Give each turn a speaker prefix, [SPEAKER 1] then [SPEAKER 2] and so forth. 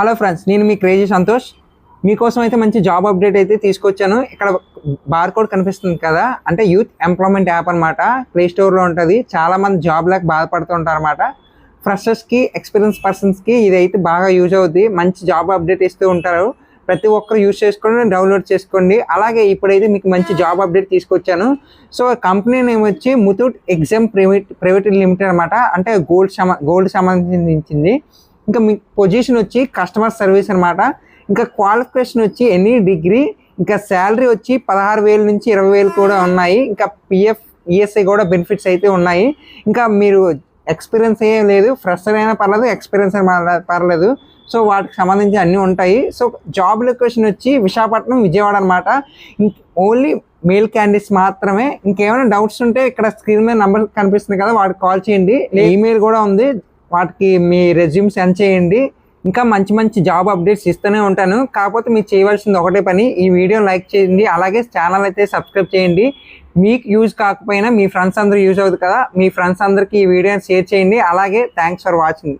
[SPEAKER 1] Hello friends, నేను మీ crazy Santosh. మీకోసం అయితే మంచి జాబ్ అప్డేట్ అయితే తీసుకొచ్చాను. ఇక్కడ బార్ కోడ్ కనిపిస్తుంది కదా, అంటే యూత్ ఎంప్లాయ్మెంట్ యాప్ అనమాట. ప్లే స్టోర్లో ఉంటుంది. చాలామంది జాబ్ లేక బాధపడుతూ ఉంటారు అనమాట. ఫ్రెషర్స్కి, ఎక్స్పీరియన్స్ పర్సన్స్కి ఇది అయితే బాగా యూజ్ అవుద్ది. మంచి జాబ్ అప్డేట్ ఇస్తూ ఉంటారు. ప్రతి ఒక్కరు యూజ్ చేసుకొని డౌన్లోడ్ చేసుకోండి. అలాగే ఇప్పుడైతే మీకు మంచి జాబ్ అప్డేట్ తీసుకొచ్చాను. సో కంపెనీ నేమ్ వచ్చి ముతూట్ ఎగ్జామ్ ప్రైవేట్ లిమిటెడ్ అనమాట. అంటే గోల్డ్ సంబంధించింది. ఇంకా మీ పొజిషన్ వచ్చి కస్టమర్ సర్వీస్ అనమాట. ఇంకా క్వాలిఫికేషన్ వచ్చి ఎనీ డిగ్రీ. ఇంకా శాలరీ వచ్చి 16,000 నుంచి 20,000 కూడా ఉన్నాయి. ఇంకా పిఎఫ్, ఈఎస్ఐ కూడా బెనిఫిట్స్ అయితే ఉన్నాయి. ఇంకా మీరు ఎక్స్పీరియన్స్ ఏం లేదు, ఫ్రెషర్ అయినా పర్లేదు, ఎక్స్పీరియన్స్ అయినా పర్లేదు. సో వాటికి సంబంధించి అన్నీ ఉంటాయి. సో జాబ్ లొకేషన్ వచ్చి విశాఖపట్నం, విజయవాడ అనమాట. ఓన్లీ మెయిల్ క్యాండిడేట్స్ మాత్రమే. ఇంకేమైనా డౌట్స్ ఉంటే ఇక్కడ స్క్రీన్ మీద నెంబర్ కనిపిస్తుంది కదా, వాటికి కాల్ చేయండి. ఈమెయిల్ కూడా ఉంది, వాటికి మీ రెజ్యూమ్ సెండ్ చేయండి. ఇంకా మంచి మంచి జాబ్ అప్డేట్స్ ఇస్తూనే ఉంటాను. కాకపోతే మీరు చేయవలసింది ఒకటే పని, ఈ వీడియో లైక్ చేయండి, అలాగే ఛానల్ అయితే సబ్స్క్రైబ్ చేయండి. మీకు యూజ్ కాకపోయినా మీ ఫ్రెండ్స్ అందరూ యూజ్ అవుతుంది కదా, మీ ఫ్రెండ్స్ అందరికీ ఈ వీడియోని షేర్ చేయండి. అలాగే థ్యాంక్స్ ఫర్ వాచింగ్.